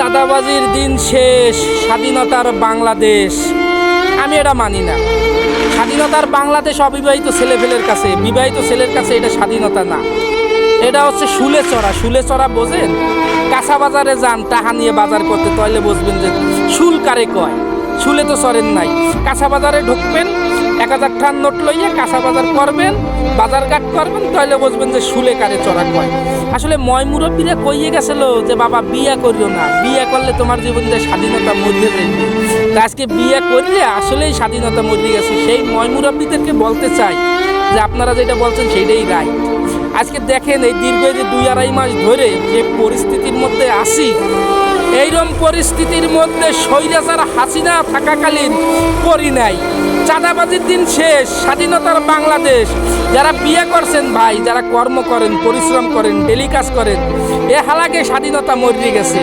চাঁদাবাজির দিন শেষ, স্বাধীনতার বাংলাদেশ। আমি এটা মানি না। স্বাধীনতার বাংলাদেশ অবিবাহিত ছেলেপেলের কাছে, বিবাহিত ছেলের কাছে এটা স্বাধীনতা না। এটা হচ্ছে শুলে চড়া। শুলে চড়া বোঝেন? কাঁচা বাজারে যান টাকা নিয়ে বাজার করতে, তাহলে বুঝবেন যে শুল কারে কয়। শুলে তো চড়েন নাই। কাঁচা বাজারে ঢুকবেন, 1000 টাকার নোট লইয়ে কাঁচা বাজার করবেন, বাজার ঘাট করবেন, তাহলে বুঝবেন যে শুলে কারে চড়া কয়। আসলে ময় মুরব্বীরা কইয়ে গেছিল যে বাবা বিয়া করিও না, বিয়া করলে তোমার জীবনে স্বাধীনতা মরে যাবে। তা আজকে বিয়া করলে আসলেই স্বাধীনতা মরে গেছে। সেই ময় মুরব্বীদেরকে বলতে চাই যে আপনারা যেটা বলছেন সেইটাই রাইট। আজকে দেখেন এই দীর্ঘ যে 2-2.5 মাস ধরে যে পরিস্থিতির মধ্যে আসি, এইরকম পরিস্থিতির মধ্যে স্বৈরাচার হাসিনা থাকাকালীন করি নাই। চাঁদাবাজির দিন শেষ, স্বাধীনতার বাংলাদেশ। যারা বিয়ে করছেন ভাই, যারা কর্ম করেন, পরিশ্রম করেন, ডেলি কাজ করেন, এ হালাকে স্বাধীনতা মরে গেছে।